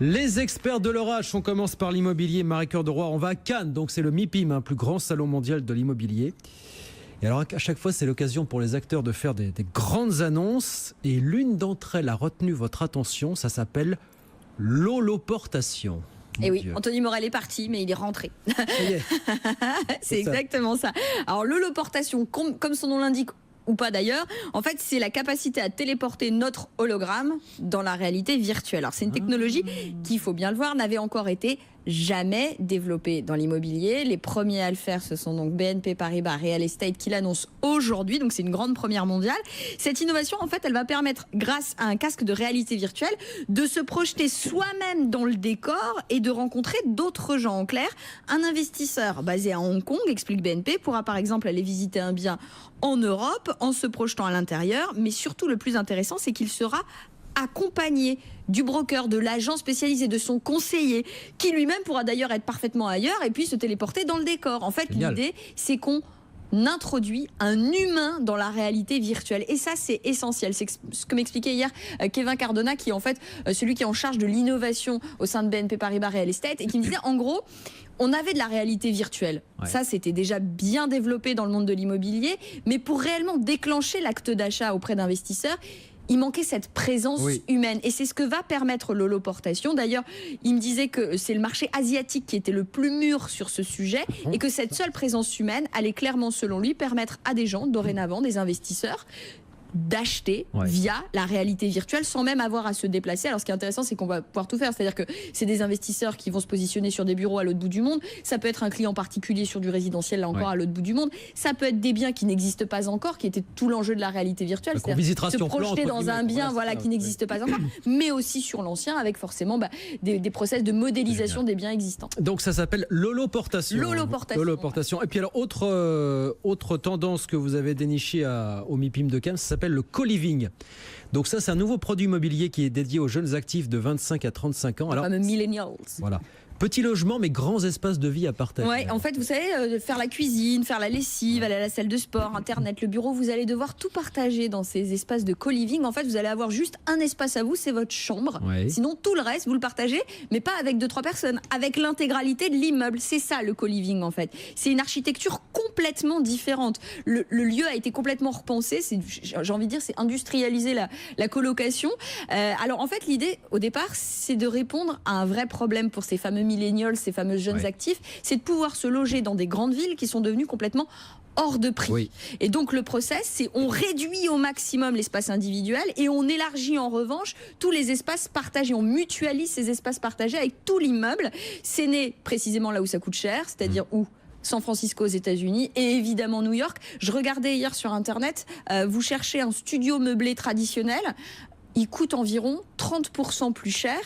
Les experts de l'orage, on commence par l'immobilier. Marie-Cœur de Roy, on va à Cannes, donc c'est le MIPIM, plus grand salon mondial de l'immobilier. Et alors à chaque fois, c'est l'occasion pour les acteurs de faire des grandes annonces. Et l'une d'entre elles a retenu votre attention, ça s'appelle l'holoportation. Et oui, Anthony Morel est parti, mais il est rentré. Ça y est. C'est exactement ça. Alors l'holoportation, comme son nom l'indique, ou pas d'ailleurs, en fait c'est la capacité à téléporter notre hologramme dans la réalité virtuelle. Alors c'est une technologie qui, il faut bien le voir, n'avait encore été jamais développée dans l'immobilier. Les premiers à le faire, ce sont donc BNP Paribas Real Estate qui l'annonce aujourd'hui, donc c'est une grande première mondiale. Cette innovation, en fait, elle va permettre, grâce à un casque de réalité virtuelle, de se projeter soi-même dans le décor et de rencontrer d'autres gens. En clair, un investisseur basé à Hong Kong, explique BNP, pourra par exemple aller visiter un bien en Europe en se projetant à l'intérieur, mais surtout le plus intéressant, c'est qu'il sera accompagné du broker, de l'agent spécialisé, de son conseiller, qui lui-même pourra d'ailleurs être parfaitement ailleurs et puis se téléporter dans le décor. En fait, l'idée, c'est qu'on introduit un humain dans la réalité virtuelle. Et ça, c'est essentiel. C'est ce que m'expliquait hier Kevin Cardona, qui est en fait celui qui est en charge de l'innovation au sein de BNP Paribas Real Estate, et qui me disait, en gros, on avait de la réalité virtuelle. Ouais. Ça, c'était déjà bien développé dans le monde de l'immobilier. Mais pour réellement déclencher l'acte d'achat auprès d'investisseurs, il manquait cette présence humaine. Et c'est ce que va permettre l'holoportation. D'ailleurs, il me disait que c'est le marché asiatique qui était le plus mûr sur ce sujet et que cette seule présence humaine allait clairement, selon lui, permettre à des gens, dorénavant, des investisseurs, d'acheter via la réalité virtuelle sans même avoir à se déplacer. Alors ce qui est intéressant, c'est qu'on va pouvoir tout faire, c'est-à-dire que c'est des investisseurs qui vont se positionner sur des bureaux à l'autre bout du monde, ça peut être un client particulier sur du résidentiel, là encore à l'autre bout du monde, ça peut être des biens qui n'existent pas encore, qui étaient tout l'enjeu de la réalité virtuelle, c'est-à-dire se projeter dans un bien qui n'existe pas encore, mais aussi sur l'ancien, avec forcément des process de modélisation des biens existants. Donc ça s'appelle l'holoportation. L'holoportation. Et puis alors, autre tendance que vous avez dénichée au MIPIM de Cannes, ça s'appelle le co-living. Donc ça, c'est un nouveau produit immobilier qui est dédié aux jeunes actifs de 25 à 35 ans. Alors, millennials. Voilà. Petits logements, mais grands espaces de vie à partager. Ouais, en fait, vous savez, faire la cuisine, faire la lessive, aller à la salle de sport, Internet, le bureau, vous allez devoir tout partager dans ces espaces de co-living. En fait, vous allez avoir juste un espace à vous, c'est votre chambre. Sinon, tout le reste, vous le partagez, mais pas avec 2-3 personnes, avec l'intégralité de l'immeuble. C'est ça, le co-living, en fait. C'est une architecture complètement différente. Le lieu a été complètement repensé. J'ai envie de dire, c'est industrialiser la colocation. Alors, en fait, l'idée, au départ, c'est de répondre à un vrai problème pour ces fameux millennials, ces fameux jeunes actifs, c'est de pouvoir se loger dans des grandes villes qui sont devenues complètement hors de prix. Et donc le process, c'est on réduit au maximum l'espace individuel et on élargit en revanche tous les espaces partagés. On mutualise ces espaces partagés avec tout l'immeuble. C'est né précisément là où ça coûte cher, c'est-à-dire où San Francisco aux États-Unis et évidemment New York. Je regardais hier sur Internet, vous cherchez un studio meublé traditionnel, il coûte environ 30% plus cher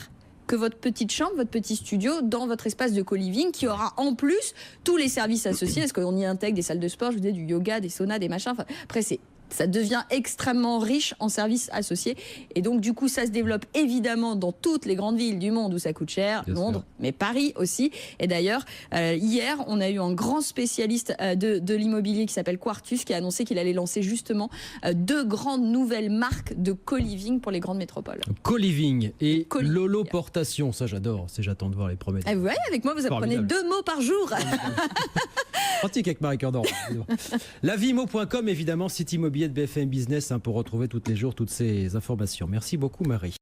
que votre petite chambre, votre petit studio dans votre espace de co-living qui aura en plus tous les services associés, parce qu'on y intègre des salles de sport, je vous disais, du yoga, des saunas, des machins. Enfin, après, ça devient extrêmement riche en services associés. Et donc, du coup, ça se développe évidemment dans toutes les grandes villes du monde où ça coûte cher, Londres, mais Paris aussi. Et d'ailleurs, hier, on a eu un grand spécialiste de l'immobilier qui s'appelle Quartus, qui a annoncé qu'il allait lancer justement 2 grandes nouvelles marques de co-living pour les grandes métropoles. Co-living et l'holoportation, ça j'adore, j'attends de voir les premiers. Vous voyez, avec moi, vous apprenez 2 mots par jour. Pratique avec Marie-Cœur de Roy. Lavimo.com, évidemment, site immobilier de BFM Business pour retrouver tous les jours toutes ces informations. Merci beaucoup, Marie.